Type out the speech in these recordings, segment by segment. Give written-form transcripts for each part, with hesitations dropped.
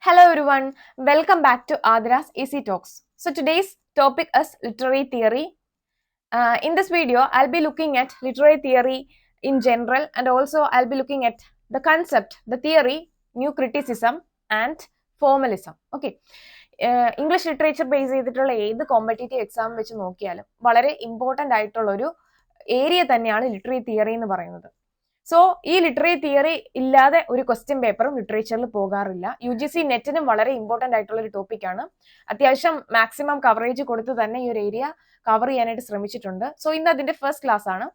Hello everyone, welcome back to athirasectalks. So today's topic is literary theory. In this video, I'll be looking at literary theory in general, and also I'll be looking at the concept, the theory, new criticism and formalism. Okay. English literature base ചെയ്തിട്ടുള്ള ഏത് competitive exam വെച്ച് നോക്കിയാലും വളരെ important ആയിട്ടുള്ള ഒരു area തന്നെയാണ് literary theory എന്ന് പറയുന്നത്. സോ ഈ ലിറ്റററി തിയറി ഇല്ലാതെ ഒരു ക്വസ്റ്റ്യൻ പേപ്പറും ലിറ്ററേച്ചറിൽ പോകാറില്ല. UGC നെറ്റിനും വളരെ ഇമ്പോർട്ടൻ്റ് ആയിട്ടുള്ള ഒരു ടോപ്പിക്കാണ്. അത്യാവശ്യം മാക്സിമം കവറേജ് കൊടുത്ത് തന്നെ ഈ ഒരു ഏരിയ കവർ ചെയ്യാനായിട്ട് ശ്രമിച്ചിട്ടുണ്ട്. സോ ഇന്ന് അതിന്റെ ഫസ്റ്റ് ക്ലാസ് ആണ്.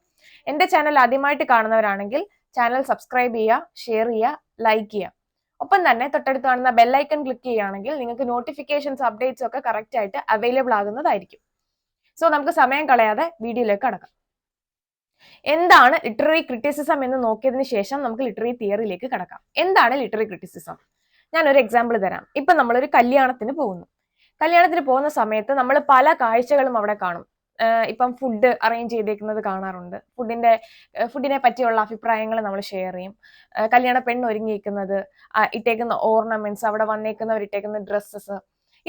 എന്റെ ചാനൽ ആദ്യമായിട്ട് കാണുന്നവരാണെങ്കിൽ ചാനൽ സബ്സ്ക്രൈബ് ചെയ്യുക, ഷെയർ ചെയ്യുക, ലൈക്ക് ചെയ്യുക. ഒപ്പം തന്നെ തൊട്ടടുത്ത് കാണുന്ന ബെല്ലൈക്കൺ ക്ലിക്ക് ചെയ്യുകയാണെങ്കിൽ നിങ്ങൾക്ക് നോട്ടിഫിക്കേഷൻസ് അപ്ഡേറ്റ്സ് ഒക്കെ കറക്റ്റ് ആയിട്ട് അവൈലബിൾ ആകുന്നതായിരിക്കും. സോ നമുക്ക് സമയം കളയാതെ വീഡിയോയിലേക്ക് കടക്കാം. എന്താണ് ലിറ്റററി ക്രിറ്റിസിസം എന്ന് നോക്കിയതിന് ശേഷം നമുക്ക് ലിറ്റററി തിയറിയിലേക്ക് കടക്കാം. എന്താണ് ലിറ്റററി ക്രിറ്റിസിസം? ഞാനൊരു എക്സാമ്പിൾ തരാം. ഇപ്പം നമ്മളൊരു കല്യാണത്തിന് പോകുന്ന സമയത്ത് നമ്മൾ പല കാഴ്ചകളും അവിടെ കാണും. ഇപ്പം ഫുഡ് അറേഞ്ച് ചെയ്തേക്കുന്നത് കാണാറുണ്ട്. ഫുഡിനെ പറ്റിയുള്ള അഭിപ്രായങ്ങൾ നമ്മൾ ഷെയർ ചെയ്യും. കല്യാണ പെണ്ണ് ഒരുങ്ങിയിരിക്കുന്നത്, ഇട്ടേക്കുന്ന ഓർണമെന്റ്സ്, അവിടെ വന്നേക്കുന്നവർ ഇട്ടേക്കുന്ന ഡ്രസ്സസ്,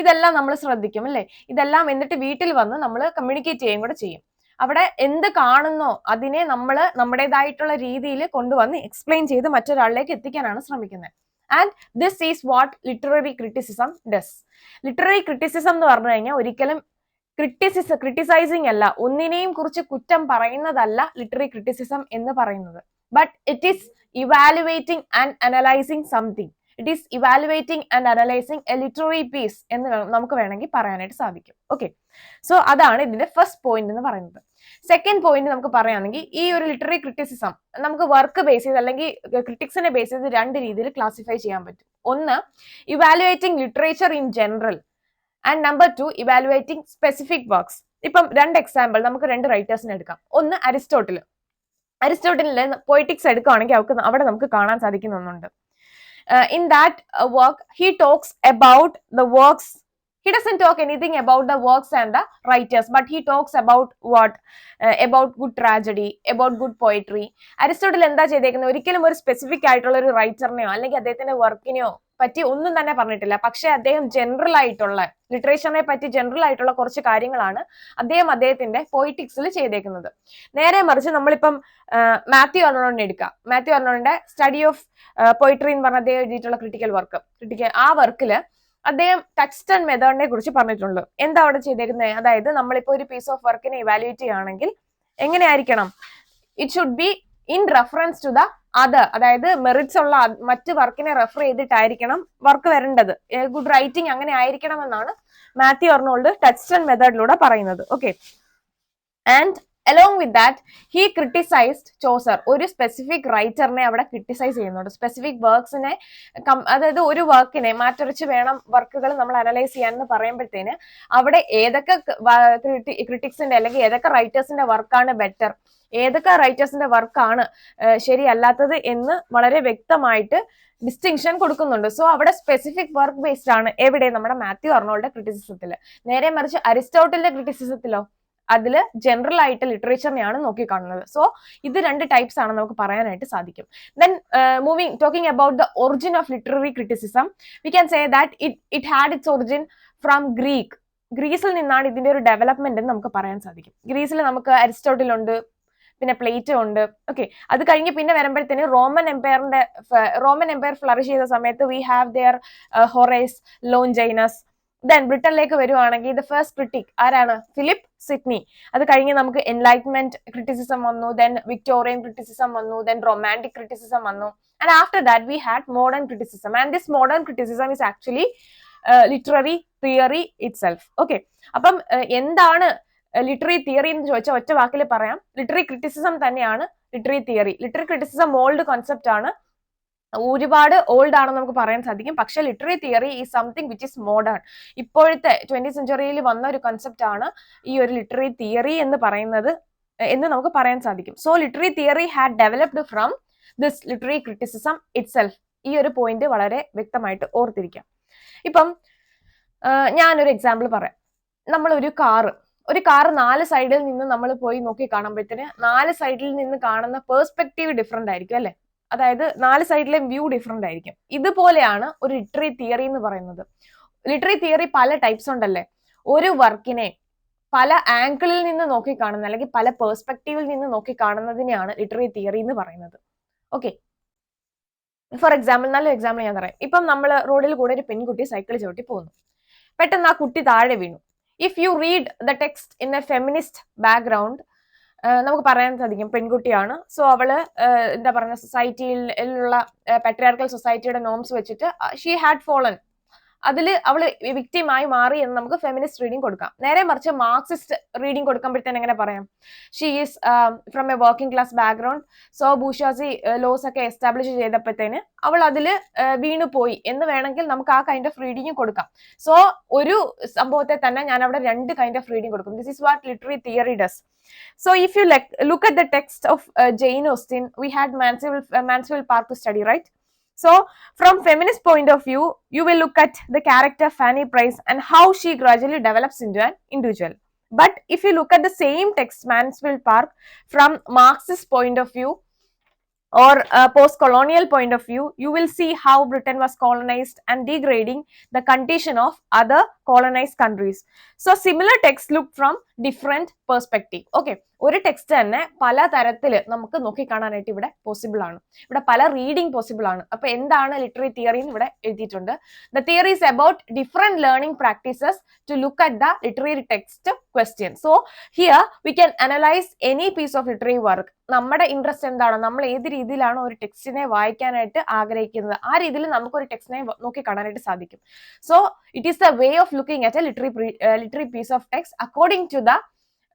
ഇതെല്ലാം നമ്മൾ ശ്രദ്ധിക്കും അല്ലേ? ഇതെല്ലാം എന്നിട്ട് വീട്ടിൽ വന്ന് നമ്മൾ കമ്മ്യൂണിക്കേറ്റ് ചെയ്യുകയും കൂടെ ചെയ്യും. അവിടെ എന്ത് കാണുന്നോ അതിനെ നമ്മൾ നമ്മുടേതായിട്ടുള്ള രീതിയിൽ കൊണ്ടുവന്ന് എക്സ്പ്ലെയിൻ ചെയ്ത് മറ്റൊരാളിലേക്ക് എത്തിക്കാനാണ് ശ്രമിക്കുന്നത്. And this is what literary criticism does. Literary criticism എന്ന് പറഞ്ഞു കഴിഞ്ഞാൽ ഒരിക്കലും ക്രിട്ടിസൈസിങ് അല്ല, ഒന്നിനെയും കുറിച്ച് കുറ്റം പറയുന്നതല്ല ലിറ്റററി ക്രിറ്റിസിസം എന്ന് പറയുന്നത്. But it is evaluating and analysing something. It is evaluating and analysing a literary piece എന്ന് നമുക്ക് വേണമെങ്കിൽ പറയാനായിട്ട് സാധിക്കും. ഓക്കെ, സോ അതാണ് ഇതിന്റെ ഫസ്റ്റ് പോയിന്റ് എന്ന് പറയുന്നത്. സെക്കൻഡ് പോയിന്റ് നമുക്ക് പറയുകയാണെങ്കിൽ ഈ ഒരു ലിറ്റററി ക്രിറ്റിസിസം നമുക്ക് വർക്ക് ബേസ് ചെയ്ത് അല്ലെങ്കിൽ ക്രിറ്റിക്സിനെ ബേസ് ചെയ്ത് രണ്ട് രീതിയിൽ ക്ലാസിഫൈ ചെയ്യാൻ പറ്റും. ഒന്ന്, evaluating literature in general, and number 2, evaluating specific works. ഇപ്പം രണ്ട് എക്സാമ്പിൾ നമുക്ക് രണ്ട് റൈറ്റേഴ്സിനെ എടുക്കാം. ഒന്ന് അരിസ്റ്റോട്ടിലിന്റെ പൊയറ്റിക്സ് എടുക്കുകയാണെങ്കിൽ അവിടെ നമുക്ക് കാണാൻ സാധിക്കുന്ന ഒന്നുണ്ട്. In that work, he talks about the works. He doesn't talk anything about the works and the writers, but he talks about what? About good tragedy, about good poetry. Aristotle എന്താ ചെയ്തേക്കുന്നത്? ഒരിക്കലും ഒരു സ്പെസിഫിക് ആയിട്ടുള്ള ഒരു റൈറ്ററിനെയോ അല്ലെങ്കിൽ അദ്ദേഹത്തിന്റെ വർക്കിനെയോ പറ്റി ഒന്നും തന്നെ പറഞ്ഞിട്ടില്ല. പക്ഷെ അദ്ദേഹം ജനറൽ ആയിട്ടുള്ള ലിറ്ററേച്ചറിനെ പറ്റി ജനറൽ ആയിട്ടുള്ള കുറച്ച് കാര്യങ്ങളാണ് അദ്ദേഹത്തിന്റെ പോയിറ്റിക്സിൽ ചെയ്തേക്കുന്നത്. നേരെ മറിച്ച് നമ്മളിപ്പം മാത്യു അർണോണിനെ എടുക്കാം. മാത്യു അർണോണിന്റെ സ്റ്റഡി ഓഫ് പോയിട്രി എന്ന് പറഞ്ഞ അദ്ദേഹം എഴുതിയിട്ടുള്ള ആ വർക്കില് അദ്ദേഹം ടച്ച് ആൻഡ് മെത്തേഡിനെ കുറിച്ച് പറഞ്ഞിട്ടുണ്ട്. എന്താ അവിടെ ചെയ്തേക്കുന്നത്? അതായത് നമ്മളിപ്പോ ഒരു പീസ് ഓഫ് വർക്കിനെ ഇവാലുവേറ്റ് ചെയ്യുകയാണെങ്കിൽ എങ്ങനെയായിരിക്കണം? It should be in reference to the other, അതായത് മെറിറ്റ്സ് ഉള്ള മറ്റ് വർക്കിനെ റെഫർ ചെയ്തിട്ടായിരിക്കണം വർക്ക് വരേണ്ടത്. ഗുഡ് റൈറ്റിംഗ് അങ്ങനെ ആയിരിക്കണം എന്നാണ് മാത്യു അർണോൾഡ് ടച്ച് ആൻഡ് മെത്തേഡിലൂടെ പറയുന്നത്. Okay, and along with that he criticized Chaucer. ഒരു സ്പെസിഫിക് റൈറ്ററിനെ അവിടെ ക്രിട്ടിസൈസ് ചെയ്യുന്നുണ്ട്. സ്പെസിഫിക് വർക്ക്സിനെ, അതായത് ഒരു വർക്കിനെ മാറ്റുരച്ച് വേണം വർക്കുകൾ നമ്മൾ അനലൈസ് ചെയ്യാൻ എന്ന് പറയുമ്പോഴത്തേന് അവിടെ ഏതൊക്കെ ക്രിറ്റിക്സിന്റെ അല്ലെങ്കിൽ ഏതൊക്കെ റൈറ്റേഴ്സിന്റെ വർക്കാണ് ബെറ്റർ, ഏതൊക്കെ റൈറ്റേഴ്സിന്റെ വർക്കാണ് ശരിയല്ലാത്തത് എന്ന് വളരെ വ്യക്തമായിട്ട് ഡിസ്റ്റിങ്ഷൻ കൊടുക്കുന്നുണ്ട്. സോ അവിടെ സ്പെസിഫിക് വർക്ക് ബേസ്ഡ് ആണ് എവിടെ? നമ്മുടെ മാത്യു അർണോൾഡിന്റെ ക്രിറ്റിസിസത്തിൽ. നേരെ മറിച്ച് അരിസ്റ്റോട്ടലിന്റെ ക്രിറ്റിസിസത്തിലോ അതിൽ ജനറൽ ആയിട്ട് ലിറ്ററേച്ചറിനെയാണ് നോക്കിക്കാണുന്നത്. സോ ഇത് രണ്ട് ടൈപ്സ് ആണ് നമുക്ക് പറയാനായിട്ട് സാധിക്കും. Then talking about the origin of literary criticism, we can say that it had its origin from ഗ്രീസിൽ നിന്നാണ് ഇതിന്റെ ഒരു ഡെവലപ്മെന്റ് എന്ന് നമുക്ക് പറയാൻ സാധിക്കും. ഗ്രീസിൽ നമുക്ക് അരിസ്റ്റോട്ടിൽ ഉണ്ട്, പിന്നെ പ്ലേറ്റോ ഉണ്ട്. ഓക്കെ, അത് കഴിഞ്ഞ് പിന്നെ വരുമ്പോഴത്തേന് റോമൻ എംപയർ ഫ്ലറിഷ് ചെയ്ത സമയത്ത് we have there Horace, Longinus. Then ബ്രിട്ടനിലേക്ക് വരുവാണെങ്കിൽ ദ ഫസ്റ്റ് ക്രിട്ടിക് ആരാണ്? Philip Sidney. അത് കഴിഞ്ഞ് നമുക്ക് എൻലൈറ്റ്മെന്റ് ക്രിറ്റിസിസം വന്നു, ദെൻ വിക്ടോറിയൻ ക്രിറ്റിസിസം വന്നു, ദെൻ റൊമാൻറ്റിക് ക്രിറ്റിസിസം വന്നു, and after that we had modern criticism. And this modern criticism is actually literary theory itself. Okay, അപ്പം എന്താണ് ലിറ്റററി തിയറി എന്ന് ചോദിച്ചാൽ ഒറ്റ വാക്കിൽ പറയാം, ലിറ്റററി ക്രിറ്റിസിസം തന്നെയാണ് literary theory. Literary criticism old concept ആണ്, ഒരുപാട് ഓൾഡ് ആണെന്ന് നമുക്ക് പറയാൻ സാധിക്കും. പക്ഷെ literary theory is something which is modern. ഇപ്പോഴത്തെ 20th സെഞ്ചുറിയിൽ വന്ന ഒരു കൺസെപ്റ്റ് ആണ് ഈ ഒരു ലിറ്റററി തിയറി എന്ന് പറയുന്നത് എന്ന് നമുക്ക് പറയാൻ സാധിക്കും. So literary theory had developed from this literary criticism itself. ഈ ഒരു പോയിന്റ് വളരെ വ്യക്തമായിട്ട് ഓർത്തിരിക്കാം. ഇപ്പം ഞാനൊരു എക്സാമ്പിൾ പറയാം. നമ്മളൊരു കാറ് 4 സൈഡിൽ നിന്ന് നമ്മൾ പോയി നോക്കി കാണുമ്പോഴത്തേന് 4 സൈഡിൽ നിന്ന് കാണുന്ന പേഴ്സ്പെക്റ്റീവ് ഡിഫറെന്റ് ആയിരിക്കും അല്ലെ? അതായത് 4 സൈഡിലെയും വ്യൂ ഡിഫറെന്റ് ആയിരിക്കും. ഇതുപോലെയാണ് ഒരു ലിറ്റററി തിയറി എന്ന് പറയുന്നത്. ലിറ്റററി തിയറി പല ടൈപ്സ് ഉണ്ടല്ലേ. ഒരു വർക്കിനെ പല ആംഗിളിൽ നിന്ന് നോക്കി കാണുന്ന അല്ലെങ്കിൽ പല പേഴ്സ്പെക്റ്റീവിൽ നിന്ന് നോക്കി കാണുന്നതിനെയാണ് ലിറ്റററി തിയറി എന്ന് പറയുന്നത്. ഓക്കെ, ഫോർ എക്സാമ്പിൾ, നല്ലൊരു എക്സാമ്പിൾ ഞാൻ പറയാം. ഇപ്പം നമ്മൾ റോഡിൽ കൂടെ ഒരു പെൺകുട്ടി സൈക്കിൾ ചവിട്ടി പോകുന്നു. പെട്ടെന്ന് ആ കുട്ടി താഴെ വീണു. If you read the text in A feminist background, നമുക്ക് പറയാൻ സാധിക്കും പെൺകുട്ടിയാണ്. സോ അവള് എന്താ പറയുക, സൊസൈറ്റിയിലുള്ള പാട്രിയാർക്കൽ സൊസൈറ്റിയുടെ നോംസ് വെച്ചിട്ട് ഷീ ഹാഡ് ഫോളൻ, അതിൽ അവള് വിക്ടിമായി മാറി എന്ന് നമുക്ക് ഫെമിനിസ്റ്റ് റീഡിംഗ് കൊടുക്കാം. നേരെ മറിച്ച് മാർക്സിസ്റ്റ് റീഡിംഗ് കൊടുക്കുമ്പോഴത്തേന് എങ്ങനെ പറയാം, she is from a working class background, so bourgeoisie laws ഒക്കെ എസ്റ്റാബ്ലിഷ് ചെയ്തപ്പോഴത്തേന് അവൾ അതിൽ വീണു പോയി എന്ന് വേണമെങ്കിൽ നമുക്ക് ആ കൈൻഡ് ഓഫ് റീഡിംഗ് കൊടുക്കാം. സോ ഒരു സംഭവത്തെ തന്നെ ഞാൻ അവിടെ 2 കൈൻഡ് ഓഫ് റീഡിംഗ് കൊടുക്കും. This is what literary theory does. So if you look at the text of Jane Austen, we had Mansfield Park to study, right? So from feminist point of view, you will look at the character Fanny Price and how she gradually develops into an individual. But if you look at the same text, Mansfield Park, from Marxist point of view or post-colonial point of view, you will see how Britain was colonized and degrading the condition of other colonized countries. So similar texts look from different perspective. Okay, ഒരു text തന്നെ പല തരത്തിൽ നമുക്ക് നോക്കി കാണാനായിട്ട് ഇവിടെ possible ആണ്. ഇവിടെ പല റീഡിംഗ് പോസിബിൾ ആണ്. അപ്പൊ എന്താണ് ലിറ്റററി തിയറി എന്ന് ഇവിടെ എഴുതിയിട്ടുണ്ട്. The theory is about different learning practices to look at the literary text question. So here we can analyse any piece of literary work. നമ്മുടെ ഇൻട്രസ്റ്റ് എന്താണ്, നമ്മൾ ഏത് രീതിയിലാണ് ഒരു ടെക്സ്റ്റിനെ വായിക്കാനായിട്ട് ആഗ്രഹിക്കുന്നത്, ആ രീതിയിൽ നമുക്ക് ഒരു ടെക്സ്റ്റിനെ നോക്കി കാണാനായിട്ട് സാധിക്കും. So it is the way of looking at a literary piece of text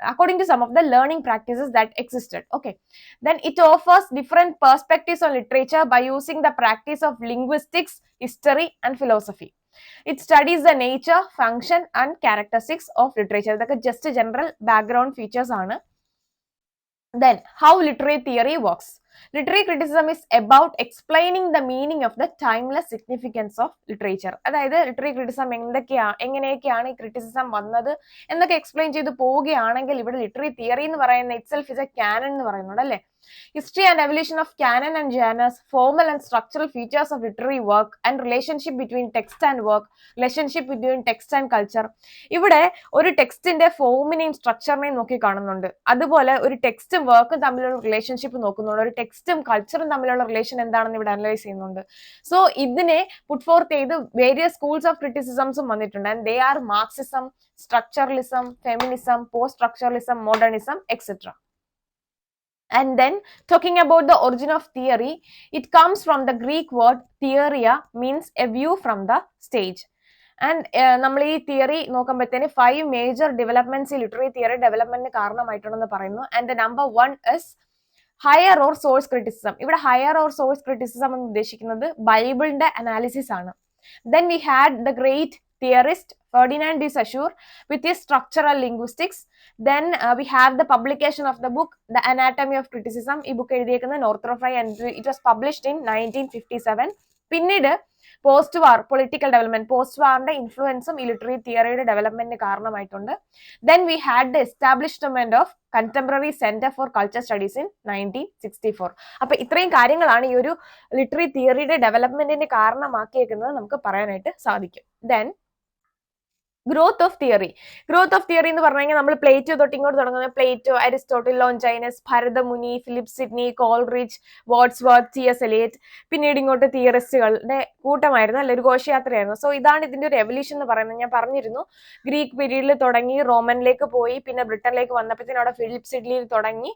according to some of the learning practices that existed. Okay, then it offers different perspectives on literature by using the practice of linguistics, history and philosophy. It studies the nature, function and characteristics of literature. That is just general background features aanu. Then how literary theory works. Literary criticism is about explaining the meaning of the timeless significance of literature. അതായത് literary criticism എങ്ങനെയൊക്കെയാണ് ഈ criticism വന്നത് എന്നൊക്കെ explain ചെയ്ത് പോവുകയാണെങ്കിൽ ഇവിടെ literary theory എന്ന് പറയുന്ന ഇറ്റ്സെൽഫ് ഇസ് എ കാനൺ എന്ന് പറയുന്നുണ്ട് അല്ലേ. History and evolution of canon and genres, formal and structural features of literary work and relationship between text and work, relationship between text and culture. ഇവിടെ ഒരു ടെക്സ്റ്റിന്റെ ഫോമിനെയും സ്ട്രക്ചറിനെയും നോക്കി കാണുന്നുണ്ട്. അതുപോലെ ഒരു ടെക്സ്റ്റും വർക്കും തമ്മിലുള്ള റിലേഷൻഷിപ്പ് നോക്കുന്നുണ്ട്. ഒരു ടെക്സ്റ്റും കൾച്ചറും തമ്മിലുള്ള റിലേഷൻ എന്താണെന്ന് ഇവിടെ അനലൈസ് ചെയ്യുന്നുണ്ട്. സോ ഇതിനെ പുട്ട് ഫോർത്ത് ചെയ്ത് വേരിയസ് സ്കൂൾസ് ഓഫ് ക്രിറ്റിസിസംസും വന്നിട്ടുണ്ട്. And they are Marxism, structuralism, feminism, post structuralism, modernism etcetera. And then talking about the origin of theory, it comes from the Greek word theoria, means a view from the stage. And നമ്മൾ ഈ theory നോക്കുമ്പോഴത്തേന് 5 major developments ഈ literary theory ഡെവലപ്മെന്റിന് കാരണമായിട്ടുണ്ടെന്ന് പറയുന്നു. And the number 1 is higher or source criticism. ഇവിടെ higher or source criticism എന്ന് ഉദ്ദേശിക്കുന്നത് ബൈബിളിന്റെ analysis ആണ്. Then we had the great theorist Ferdinand de Saussure with his structural linguistics. Then we have the publication of the book The Anatomy of Criticism. ഈ book എഴുതിയേക്കുന്നത് Northrop Frye and it was published in 1957. പിന്നീട് post war political development, post വാറിന്റെ ഇൻഫ്ലുവൻസും ഈ literary തിയറിയുടെ ഡെവലപ്മെന്റിന് കാരണമായിട്ടുണ്ട്. Then we had the establishment of contemporary centre for culture studies in 1964. അപ്പൊ ഇത്രയും കാര്യങ്ങളാണ് ഈ ഒരു ലിറ്റററി തിയറിയുടെ ഡെവലപ്മെന്റിന് കാരണമാക്കിയേക്കുന്നത് നമുക്ക് പറയാനായിട്ട് സാധിക്കും. Then growth of theory. Growth of theory എന്ന് പറഞ്ഞു കഴിഞ്ഞാൽ നമ്മൾ പ്ലേറ്റോ തൊട്ട് ഇങ്ങോട്ട് തുടങ്ങുന്നത് Plato, Aristotle, Longinus, Bharatamuni, Philip Sidney, Coleridge, Wordsworth, T S. Eliot, പിന്നീട് ഇങ്ങോട്ട് തിയറിസ്റ്റുകളുടെ കൂട്ടമായിരുന്നു അല്ലെ, ഒരു ഘോഷയാത്രയായിരുന്നു. സോ ഇതാണ് ഇതിന്റെ ഒരു എവല്യൂഷൻ എന്ന് പറയുന്നത്. ഞാൻ പറഞ്ഞിരുന്നു ഗ്രീക്ക് പീരീഡിൽ തുടങ്ങി റോമനിലേക്ക് പോയി പിന്നെ ബ്രിട്ടനിലേക്ക് വന്നപ്പോഴത്തേനും അവിടെ ഫിലിപ്പ് സിഡ്നിയിൽ തുടങ്ങി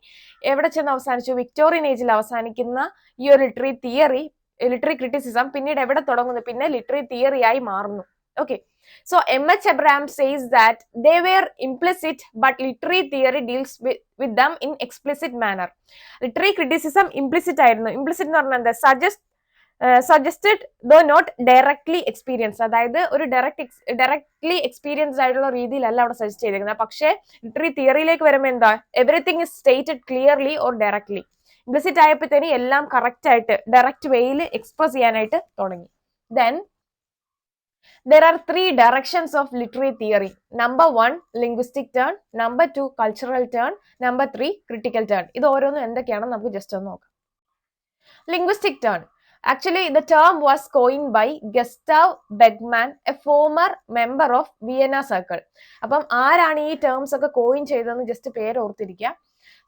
എവിടെ ചെന്ന് അവസാനിച്ചു, വിക്ടോറിയൻ ഏജിൽ അവസാനിക്കുന്ന ഈ ഒരു ലിറ്റററി തിയറി, ലിറ്റററി ക്രിറ്റിസിസം പിന്നീട് എവിടെ തുടങ്ങുന്നു, പിന്നെ ലിറ്റററി തിയറി ആയി മാറുന്നു. Okay, so M.H. Abraham says that they were implicit but literary theory deals with them in explicit manner. Literary criticism implicit ആയിരുന്നു. implicit എന്ന് പറഞ്ഞാൽ എന്താ, suggested though not directly experienced. അതായത് ഒരു ഡയറക്ട്ലി എക്സ്പീരിയൻസ്ഡ് ആയിട്ടുള്ള രീതിയിലല്ല അവിടെ സജസ്റ്റ് ചെയ്തേക്കുന്നത്. പക്ഷേ ലിറ്റററി തിയറിയിലേക്ക് വരുമ്പോൾ എന്താ, everything is stated clearly or directly. Implicit ആയപ്പോഴത്തേന് എല്ലാം കറക്റ്റ് ആയിട്ട് ഡയറക്റ്റ് വേയിൽ എക്സ്പ്രസ് ചെയ്യാനായിട്ട് തുടങ്ങി. Then there are 3 directions of literary theory. Number 1 linguistic turn, number 2 cultural turn, number 3 critical turn. ഇത് ഓരോന്നും എന്തൊക്കെയാണെന്ന് നമുക്ക് ജസ്റ്റ് ഒന്ന് നോക്കാം. Linguistic turn. Actually, the term was coined by Gustav Beckmann, a former member of Vienna Circle. അപ്പം ആരാണ് ഈ terms ഒക്കെ കോയിൻ ചെയ്തതെന്ന് ജസ്റ്റ് പേര് ഓർത്തിരിക്കുക.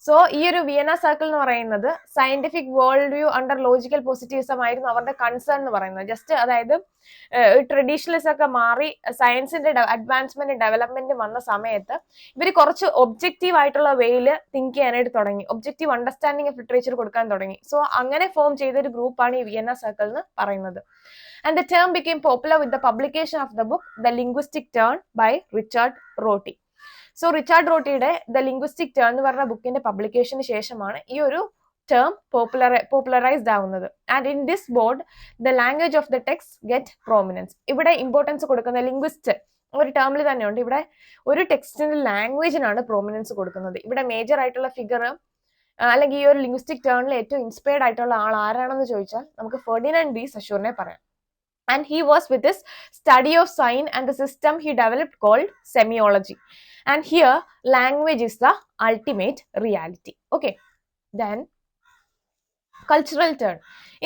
സോ ഈ ഒരു വിയന്ന സർക്കിൾ എന്ന് പറയുന്നത് scientific world view under logical positivism ആയിരുന്നു അവരുടെ കൺസേൺ എന്ന് പറയുന്നത്. ജസ്റ്റ് അതായത് ട്രഡീഷണലിസം ഒക്കെ മാറി സയൻസിന്റെ അഡ്വാൻസ്മെന്റ് ഡെവലപ്മെന്റ് വന്ന സമയത്ത് ഇവർ കുറച്ച് ഒബ്ജക്റ്റീവ് ആയിട്ടുള്ള വേയിൽ തിങ്ക് ചെയ്യാനായിട്ട് തുടങ്ങി, ഒബ്ജക്റ്റീവ് അണ്ടർസ്റ്റാൻഡിംഗ് ഓഫ് ലിറ്ററേച്ചർ കൊടുക്കാൻ തുടങ്ങി. സോ അങ്ങനെ ഫോം ചെയ്ത ഒരു ഗ്രൂപ്പാണ് ഈ വിയന്ന സർക്കിൾ എന്ന് പറയുന്നത്. And the term became popular with the publication of the book The Linguistic Turn by Richard Rorty. So Richard റോട്ടിയുടെ ദ ലിംഗ്വിസ്റ്റിക് ടേൺ എന്ന് പറഞ്ഞ ബുക്കിന്റെ പബ്ലിക്കേഷന് ശേഷമാണ് ഈ ഒരു ടേം പോപ്പുലറൈസ്ഡ് ആവുന്നത്. And in this world the language of the text get prominence. ഇവിടെ ഇമ്പോർട്ടൻസ് കൊടുക്കുന്ന ലിംഗ്വിസ്റ്റ് ഒരു ടേമിൽ തന്നെയുണ്ട്. ഇവിടെ ഒരു ടെക്സ്റ്റിന്റെ ലാംഗ്വേജിനാണ് പ്രോമിനൻസ് കൊടുക്കുന്നത്. ഇവിടെ മേജർ ആയിട്ടുള്ള ഫിഗർ അല്ലെങ്കിൽ ഈ ഒരു ലിംഗ്വിസ്റ്റിക് ടേണിൽ ഏറ്റവും ഇൻസ്പയർഡ് ആയിട്ടുള്ള ആൾ ആരാണെന്ന് ചോദിച്ചാൽ നമുക്ക് ഫെർഡിനാൻഡ് ഡി സഷൂറിനെ പറയാം. And he was with his study of sign and the system he developed called semiology. And here language is the ultimate reality. Okay, then cultural turn.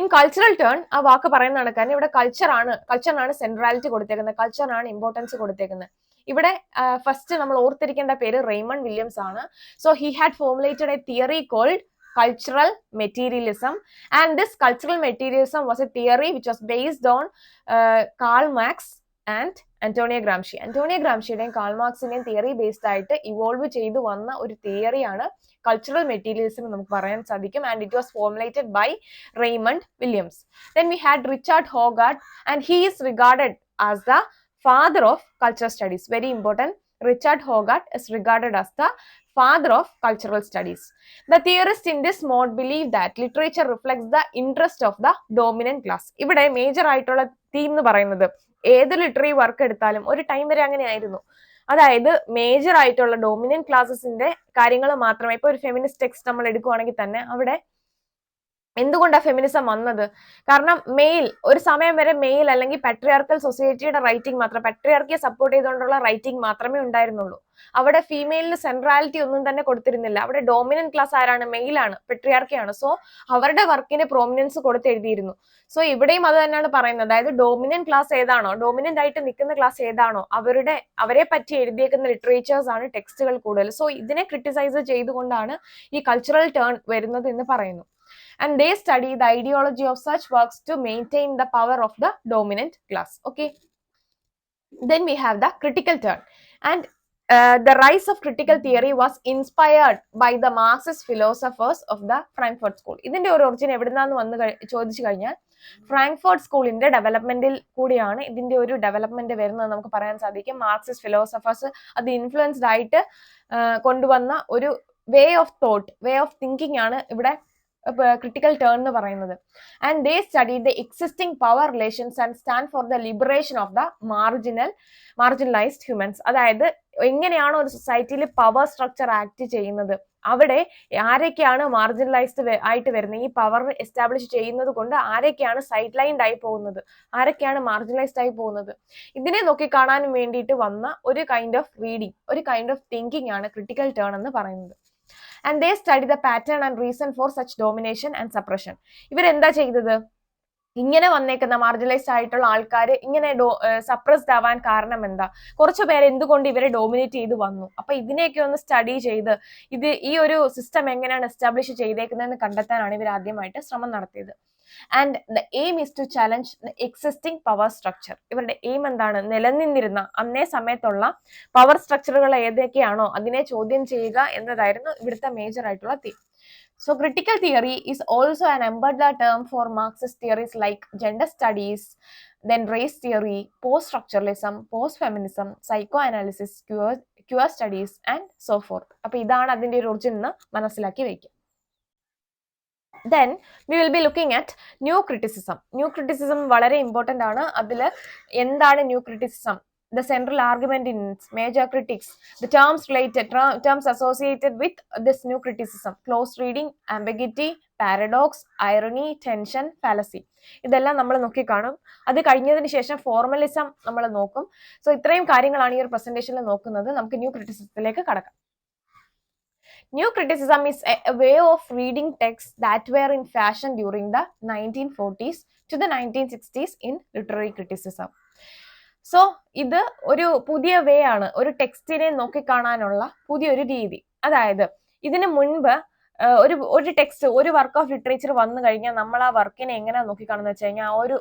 In cultural turn ആ വാക്ക് പറയുന്നതാണ് കാരണം ഇവിടെ കൾച്ചറിനാണ് centrality കൊടുത്തേക്കുന്നത്, കൾച്ചറിനാണ് importance കൊടുത്തേക്കുന്നത്. ഇവിടെ first നമ്മൾ ഓർത്തിരിക്കേണ്ട പേര് റെയ്മണ്ട് വില്യംസ് ആണ്. So he had formulated a theory called cultural materialism, and this cultural materialism was a theory which was based on Karl Marx and Antonio Gramsci. Antonio Gramsciയുടെയും Karl മാർക്സിന്റെയും theory based ആയിട്ട് evolve ചെയ്തു വന്ന ഒരു തിയറിയാണ് cultural materialism എന്ന് നമുക്ക് പറയാൻ സാധിക്കും. And it was formulated by Raymond Williams. Then we had Richard Hoggart, and he is regarded as the father of cultural studies. Very important. Richard Hogarth is regarded as the father of cultural studies. The theorists in this mode believe that literature reflects the interest of the dominant class. ഇവിടെ major ആയിട്ടുള്ള theme എന്ന് പറയുന്നത് ഏത് literary work എടുത്താലും ഒരു time വരെ അങ്ങനെയായിരുന്നു. അതായത് മേജർ ആയിട്ടുള്ള ഡോമിനന്റ് ക്ലാസസിന്റെ കാര്യങ്ങൾ മാത്രമേ, ഇപ്പൊ ഒരു ഫെമിനിസ്റ്റ് ടെക്സ്റ്റ് നമ്മൾ എടുക്കുവാണെങ്കിൽ തന്നെ അവിടെ എന്തുകൊണ്ടാണ് ഫെമിനിസം വന്നത്? കാരണം മെയിൽ ഒരു സമയം വരെ മെയിൽ അല്ലെങ്കിൽ പാട്രിയാർക്കൽ സൊസൈറ്റിയുടെ റൈറ്റിംഗ് മാത്രം, പാട്രിയാർക്കിയെ സപ്പോർട്ട് ചെയ്തുകൊണ്ടുള്ള റൈറ്റിംഗ് മാത്രമേ ഉണ്ടായിരുന്നുള്ളൂ. അവിടെ ഫീമെയിലിന് സെൻട്രാലിറ്റി ഒന്നും തന്നെ കൊടുത്തിരുന്നില്ല. അവിടെ ഡോമിനന്റ് ക്ലാസ് ആരാണ്? മെയിലാണ്, പാട്രിയാർക്കിയാണ്. സോ അവരുടെ വർക്കിന് പ്രോമിനൻസ് കൊടുത്ത് എഴുതിയിരുന്നു. സോ ഇവിടെയും അത് തന്നെയാണ് പറയുന്നത്. അതായത് ഡോമിനന്റ് ക്ലാസ് ഏതാണോ, ഡോമിനന്റ് ആയിട്ട് നിൽക്കുന്ന ക്ലാസ് ഏതാണോ അവരെ പറ്റി എഴുതിയേക്കുന്ന ലിറ്ററേച്ചേഴ്സ് ആണ് ടെക്സ്റ്റുകൾ കൂടുതൽ. സോ ഇതിനെ ക്രിട്ടിസൈസ് ചെയ്തുകൊണ്ടാണ് ഈ കൾച്ചറൽ ടേൺ വരുന്നത് എന്ന് പറയുന്നു. And they study the ideology of such works to maintain the power of the dominant class. Okay, then we have the critical turn, and the rise of critical theory was inspired by the Marxist philosophers of the Frankfurt School. ഇതിന്റെ ഒരു origin എവിടുന്നാന്ന് വന്ന് ചോദിച്ചു കഴിഞ്ഞാൽ Frankfurt സ്കൂളിന്റെ ഡെവലപ്മെന്റിൽ കൂടിയാണ് ഇതിന്റെ ഒരു development വരുന്നത് നമുക്ക് പറയാൻ സാധിക്കും. മാർക്സിസ്റ്റ് ഫിലോസഫേഴ്സ് അത് ഇൻഫ്ലുവൻസ്ഡ് ആയിട്ട് കൊണ്ടുവന്ന ഒരു way of thought, way of thinking ആണ് ഇവിടെ critical turn എന്ന് പറയുന്നത്. And they studied the existing power relations and stand for the liberation of the marginalized humans. അതായത് എങ്ങനെയാണോ ഒരു സൊസൈറ്റിയിൽ പവർ സ്ട്രക്ചർ ആക്ട് ചെയ്യുന്നത്, അവിടെ ആരൊക്കെയാണ് മാർജിനലൈസ്ഡ് ആയിട്ട് വരുന്നത്, ഈ പവർ എസ്റ്റാബ്ലിഷ് ചെയ്യുന്നത് കൊണ്ട് ആരൊക്കെയാണ് സൈഡ് ലൈൻഡ് ആയി പോകുന്നത്, ആരൊക്കെയാണ് മാർജിനലൈസ്ഡ് ആയി പോകുന്നത്, ഇതിനെ നോക്കി കാണാൻ വേണ്ടിയിട്ട് വന്ന ഒരു കൈൻഡ് ഓഫ് റീഡിങ്, ഒരു കൈൻഡ് ഓഫ് തിങ്കിങ് ആണ് ക്രിട്ടിക്കൽ ടേൺ എന്ന് പറയുന്നത്. And they study the pattern and reason for such domination and suppression. ഇവരെന്താ ചെയ്തത്? ഇങ്ങനെ വന്നേക്കുന്ന മാർജിനലൈസ്ഡ് ആയിട്ടുള്ള ആൾക്കാർ ഇങ്ങനെ സപ്രസ്ഡ് ആവാൻ കാരണം എന്താ, കുറച്ചു പേര് എന്തുകൊണ്ട് ഇവരെ ഡോമിനേറ്റ് ചെയ്ത് വന്നു, അപ്പൊ ഇതിനെയൊക്കെ ഒന്ന് സ്റ്റഡി ചെയ്ത് ഈ ഒരു സിസ്റ്റം എങ്ങനെയാണ് എസ്റ്റാബ്ലിഷ് ചെയ്തേക്കുന്നതെന്ന് കണ്ടെത്താനാണ് ഇവർ ആദ്യമായിട്ട് ശ്രമം നടത്തിയത്. And the aim is to challenge the existing power structure. ഇവരുടെ എയിം എന്താണ്? നിലനിന്നിരുന്ന അന്നേ സമയത്തുള്ള പവർ സ്ട്രക്ചറുകൾ ഏതൊക്കെയാണോ അതിനെ ചോദ്യം ചെയ്യുക എന്നതായിരുന്നു ഇവിടുത്തെ മേജർ ആയിട്ടുള്ള theme. So critical theory is also an umbrella term for Marxist theories like gender studies, then race theory, post-structuralism, post-feminism, psychoanalysis, queer studies and so forth. അപ്പോൾ ഇതാണ് അതിന്റെ ഒരു ഒറിജിൻ എന്ന് മനസ്സിലാക്കി വയ്ക്കുക. Then we will be looking at new criticism. New criticism വളരെ important ആണ്. അതിൽ എന്താണ് new criticism? The central argument in its major critics, the terms associated with this new criticism: close reading, ambiguity, paradox, irony, tension, fallacy. ഇതെല്ലാം നമ്മൾ നോക്കി കാണും. അത് കഴിഞ്ഞതിന് ശേഷം ഫോർമലിസം നമ്മൾ നോക്കും. സോ ഇത്രയും കാര്യങ്ങളാണ് ഈ ഒരു പ്രസന്റേഷനിൽ നോക്കുന്നത്. നമുക്ക് ന്യൂ ക്രിറ്റിസിസത്തിലേക്ക് കടക്കാം. New criticism is a way of reading texts that were in fashion during the 1940s to the 1960s in literary criticism. So ഇത് ഒരു പുതിയ വേ ആണ്, ഒരു ടെക്സ്റ്റിനെ നോക്കിക്കാണാനുള്ള പുതിയൊരു രീതി. അതായത് ഇതിന് മുൻപ് ഒരു ടെക്സ്റ്റ്, ഒരു വർക്ക് ഓഫ് ലിറ്ററേച്ചർ വന്നു കഴിഞ്ഞാൽ നമ്മൾ ആ വർക്കിനെ എങ്ങനെ നോക്കിക്കാണെന്ന് വെച്ച് കഴിഞ്ഞാൽ ആ ഒരു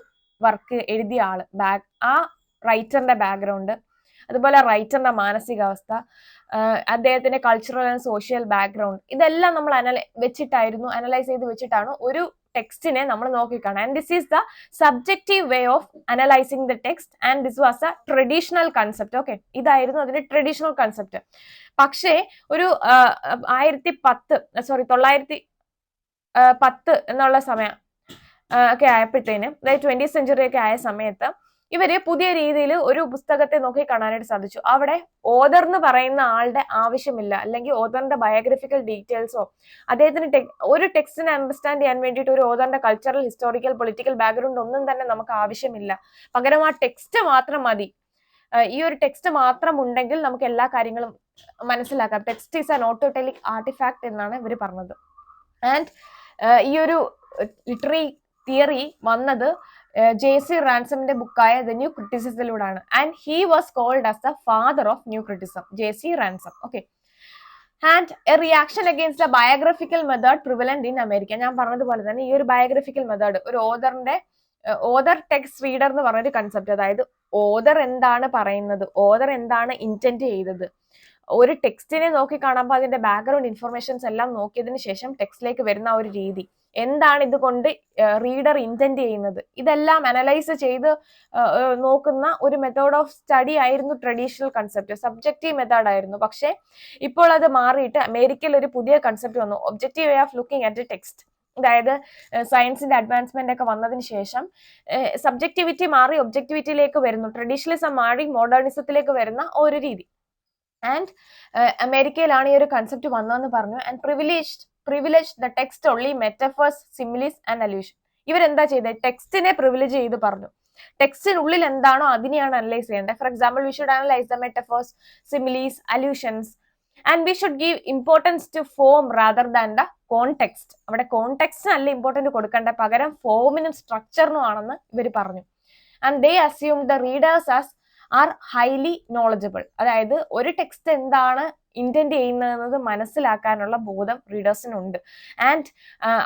വർക്ക് എഴുതിയ ആള്, ആ റൈറ്ററിന്റെ ബാക്ക്ഗ്രൗണ്ട്, അതുപോലെ റൈറ്ററിന്റെ മാനസികാവസ്ഥ, അദ്ദേഹത്തിന്റെ കൾച്ചറൽ ആൻഡ് സോഷ്യൽ ബാക്ക്ഗ്രൗണ്ട്, ഇതെല്ലാം നമ്മൾ അനലൈസ് ചെയ്ത് വെച്ചിട്ടാണ് ഒരു ടെക്സ്റ്റിനെ നമ്മൾ നോക്കിക്കാണുക. And this is the subjective way of analysing the text and this was a traditional concept. Okay, ഇതായിരുന്നു അതിന്റെ ട്രഡീഷണൽ കൺസെപ്റ്റ്. പക്ഷേ ഒരു 910 എന്നുള്ള സമയം ഒക്കെ ആയപ്പോഴത്തേനും, അതായത് 20th സെഞ്ചുറി ഒക്കെ ആയ സമയത്ത് ഇവര് പുതിയ രീതിയിൽ ഒരു പുസ്തകത്തെ നോക്കി കാണാനായിട്ട് സാധിച്ചു. അവിടെ ഓതർ എന്ന് പറയുന്ന ആളുടെ ആവശ്യമില്ല, അല്ലെങ്കിൽ ഓതറിന്റെ ബയോഗ്രഫിക്കൽ ഡീറ്റെയിൽസോ അദ്ദേഹത്തിന് ഒരു ടെക്സ്റ്റിനെ അണ്ടർസ്റ്റാൻഡ് ചെയ്യാൻ വേണ്ടിയിട്ട് ഒരു ഓതറിന്റെ കൾച്ചറൽ, ഹിസ്റ്റോറിക്കൽ, പൊളിറ്റിക്കൽ ബാക്ക്ഗ്രൗണ്ട് ഒന്നും തന്നെ നമുക്ക് ആവശ്യമില്ല. പകരം ആ ടെക്സ്റ്റ് മാത്രം മതി. ഈ ഒരു ടെക്സ്റ്റ് മാത്രം ഉണ്ടെങ്കിൽ നമുക്ക് എല്ലാ കാര്യങ്ങളും മനസ്സിലാക്കാം. Text is a autotelic artefact എന്നാണ് ഇവർ പറഞ്ഞത്. ആൻഡ് ഈ ഒരു ലിറ്റററി തിയറി വന്നത് JC റാൻസമിന്റെ ബുക്കായ ദ ന്യൂ ക്രിറ്റിസിസത്തിലൂടെയാണ്. And he was called as the father of new criticism, JC Ransom. Okay, and a reaction against the biographical method prevalent in America. ഞാൻ പറഞ്ഞതുപോലെ തന്നെ ഈ ഒരു ബയോഗ്രഫിക്കൽ മെത്തേഡ്, ഒരു ഓതർ ടെക്സ്റ്റ് റീഡർ എന്ന് പറഞ്ഞൊരു കൺസെപ്റ്റ്, അതായത് ഓതർ എന്താണ് പറയുന്നത്, ഓതർ എന്താണ് ഇന്റന്റ് ചെയ്തത്, ഒരു ടെക്സ്റ്റിനെ നോക്കി കാണുമ്പോൾ അതിന്റെ ബാക്ക്ഗ്രൗണ്ട് ഇൻഫർമേഷൻസ് എല്ലാം നോക്കിയതിന് ശേഷം ടെക്സ്റ്റിലേക്ക് വരുന്ന ഒരു രീതി, എന്താണ് ഇതുകൊണ്ട് റീഡർ ഇന്റന്റ് ചെയ്യുന്നത്, ഇതെല്ലാം അനലൈസ് ചെയ്ത് നോക്കുന്ന ഒരു മെത്തേഡ് ഓഫ് സ്റ്റഡി ആയിരുന്നു ട്രഡീഷണൽ കൺസെപ്റ്റ്, സബ്ജക്റ്റീവ് മെത്തേഡ് ആയിരുന്നു. പക്ഷേ ഇപ്പോൾ അത് മാറിയിട്ട് അമേരിക്കയിൽ ഒരു പുതിയ കൺസെപ്റ്റ് വന്നു, objective way of looking at A text. അതായത് സയൻസിന്റെ അഡ്വാൻസ്മെന്റ് ഒക്കെ വന്നതിന് ശേഷം സബ്ജക്റ്റിവിറ്റി മാറി ഒബ്ജക്റ്റിവിറ്റിയിലേക്ക് വരുന്നു, ട്രഡീഷണലിസം മാറി മോഡേണിസത്തിലേക്ക് വരുന്ന ഒരു രീതി. ആൻഡ് അമേരിക്കയിലാണ് ഈ ഒരു കൺസെപ്റ്റ് വന്നതെന്ന് പറഞ്ഞു. And privilege the text only metaphors, similes and allusion. ഇവരെന്താ ചെയ്തത്? ടെക്സ്റ്റിനെ പ്രിവിലേജ് ചെയ്ത് പറഞ്ഞു. ടെക്സ്റ്റിനുള്ളിൽ എന്താണോ അതിനെയാണ് അനലൈസ് ചെയ്യേണ്ടത്. For example, we should analyse the metaphors, similes, allusions, and we should give importance to form rather than the context. അവിടെ കോൺടെക്സ്റ്റിനല്ല important കൊടുക്കേണ്ട, പകരം ഫോമിനും സ്ട്രക്ചറിനും ആണെന്ന് ഇവർ പറഞ്ഞു. And they assume the readers are highly knowledgeable. അതായത് ഒരു ടെക്സ്റ്റ് എന്താണ് ഇന്റന്റ് ചെയ്യുന്നത് മനസ്സിലാക്കാനുള്ള ബോധം റീഡേഴ്സിനുണ്ട്. ആൻഡ്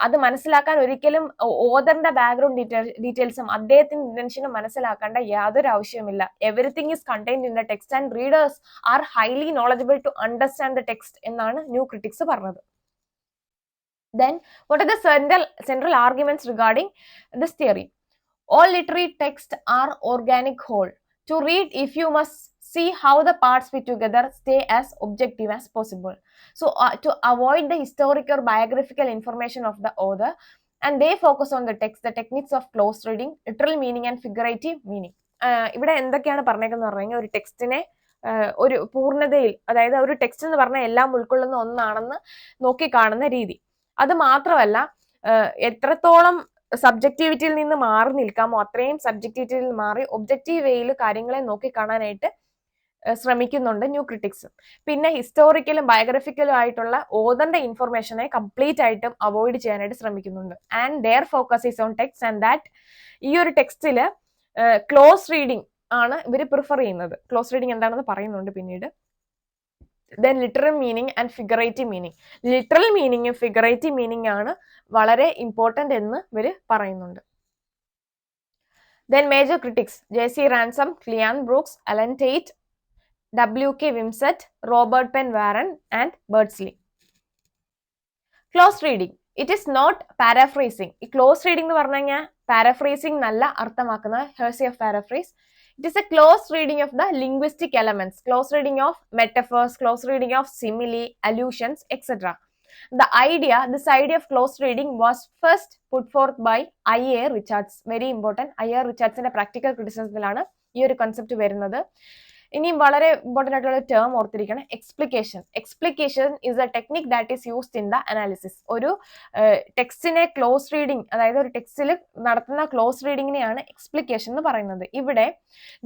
അത് മനസ്സിലാക്കാൻ ഒരിക്കലും ഓതറിന്റെ ബാക്ക്ഗ്രൗണ്ട് ഡീറ്റെയിൽസും അദ്ദേഹത്തിന്റെ ഇന്റൻഷനും മനസ്സിലാക്കേണ്ട യാതൊരു ആവശ്യമില്ല. Everything is contained in the text and readers are highly knowledgeable to understand the text എന്നാണ് ന്യൂ ക്രിറ്റിക്സ് പറഞ്ഞത്. Then, what are the central arguments regarding this theory? All literary texts are organic whole. To read, if you must see how the parts fit together, stay as objective as possible. So, to avoid the historic or biographical information of the author, and they focus on the text, the techniques of close reading, literal meaning and figurative meaning. ഇവിടെ എന്തൊക്കെയാണ് പറഞ്ഞേക്കുന്നത് പറഞ്ഞാൽ, ഒരു ടെക്സ്റ്റിനെ ഒരു പൂർണ്ണതയിൽ, അതായത് ഒരു text എന്ന് പറഞ്ഞാൽ എല്ലാം ഉൾക്കൊള്ളുന്ന ഒന്നാണെന്ന് നോക്കിക്കാണുന്ന രീതി. അത് മാത്രമല്ല, എത്രത്തോളം സബ്ജക്റ്റിവിറ്റിയിൽ നിന്ന് മാറി നിൽക്കാമോ അത്രയും സബ്ജക്റ്റിവിറ്റിയിൽ മാറി ഒബ്ജക്റ്റീവ് വേയിൽ കാര്യങ്ങളെ നോക്കി കാണാനായിട്ട് ശ്രമിക്കുന്നുണ്ട് ന്യൂ ക്രിറ്റിക്സ്. പിന്നെ ഹിസ്റ്റോറിക്കലും ബയോഗ്രഫിക്കലും ആയിട്ടുള്ള ഓതറിന്റെ ഇൻഫർമേഷനെ കംപ്ലീറ്റ് ആയിട്ടും അവോയ്ഡ് ചെയ്യാനായിട്ട് ശ്രമിക്കുന്നുണ്ട്. And their focus is on text, and that ഈ ഒരു ടെക്സ്റ്റില് ക്ലോസ് റീഡിംഗ് ആണ് ഇവർ പ്രിഫർ ചെയ്യുന്നത്. ക്ലോസ് റീഡിംഗ് എന്താണെന്ന് പറയുന്നുണ്ട് പിന്നീട്. Then literal meaning and figurative meaning. Literal meaning ഉം figurative meaning ആണ് വളരെ ഇമ്പോർട്ടന്റ് എന്ന് ഇവര് പറയുന്നുണ്ട്. Then major critics: JC Ransom, Cleon Brooks, Alan Tate, W.K. Wimsatt, Robert Penn Warren and Beardsley. Close reading. It is not paraphrasing. ഈ close reading എന്ന് പറഞ്ഞു കഴിഞ്ഞാൽ paraphrasing എന്നല്ല അർത്ഥമാക്കുന്നത്. Heresy of paraphrase. It is a close reading of the linguistic elements, close reading of metaphors, close reading of simile, allusions, etc. This idea of close reading was first put forth by I.A. Richards. Very important. I.A. Richards in a practical criticism ഈ ഒരു concept വരുന്നത്. ഇനിയും വളരെ important ആയിട്ടുള്ള term ഓർത്തിരിക്കണം, explication. Explication is a technique that is used in the analysis. ഒരു ടെക്സ്റ്റിനെ close reading, അതായത് ഒരു ടെക്സ്റ്റിൽ നടത്തുന്ന ക്ലോസ് റീഡിങ്ങിനെയാണ് എക്സ്പ്ലിക്കേഷൻ എന്ന് പറയുന്നത്. ഇവിടെ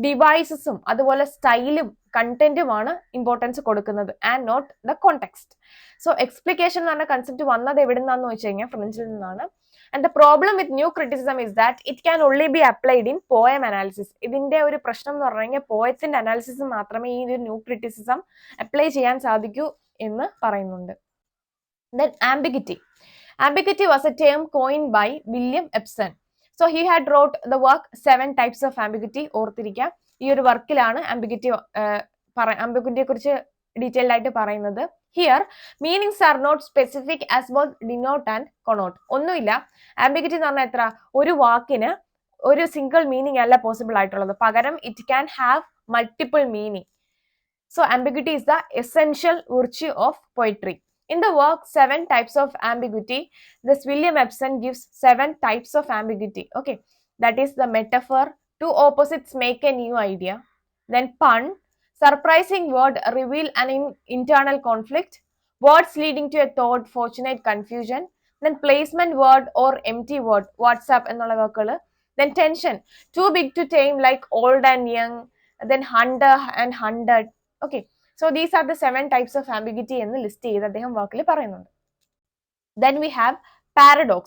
ഡിവൈസസും അതുപോലെ സ്റ്റൈലും കണ്ടന്റുമാണ് ഇമ്പോർട്ടൻസ് കൊടുക്കുന്നത് and not the context. So explication എന്ന് പറഞ്ഞ കൺസെപ്റ്റ് വന്നത് എവിടെ നിന്നാന്ന് വെച്ച് കഴിഞ്ഞാൽ ഫ്രഞ്ചിൽ നിന്നാണ്. And the problem with new criticism is that it can only be applied in poem analysis. ഇതിന്റെ ഒരു പ്രശ്നം എന്ന് പറഞ്ഞു കഴിഞ്ഞാൽ പോയത്തിന്റെ അനാലിസിസ് മാത്രമേ ഈ ഒരു ന്യൂ ക്രിറ്റിസിസം അപ്ലൈ ചെയ്യാൻ സാധിക്കൂ എന്ന് പറയുന്നുണ്ട്. Then ambiguity. Ambiguity was a term coined by William Epson. So he had wrote the work 7 types of ambiguity. ഓർത്തിരിക്കുക, ഈ ഒരു വർക്കിലാണ് ambiguity കുറിച്ച് ഡീറ്റെയിൽഡ് ആയിട്ട് പറയുന്നത്. Here meanings are not specific as both denote and connote. ഒന്നുമില്ല, ambiguity എന്ന് പറഞ്ഞാൽ എത്ര, ഒരു വാക്കിന് ഒരു സിംഗിൾ മീനിങ് അല്ല പോസിബിൾ ആയിട്ടുള്ളത്, പകരം it can have multiple meaning. So ambiguity is the essential virtue of poetry. In the work 7 types of ambiguity, this William Epson gives 7 types of ambiguity. Okay, that is the metaphor, two opposites make a new idea, then pun, surprising word reveal an internal conflict, words leading to a thought fortunate confusion, then placement word or empty word, WhatsApp എന്നുള്ള വാക്കുകൾ, then tension, too big to tame like old and young, then hunter and hunted. Okay, so these are the 7 types of ambiguity എന്ന് list ചെയ്ത് അദ്ദേഹം വാക്കിൽ പറയുന്നുണ്ട്. Then we have paradox.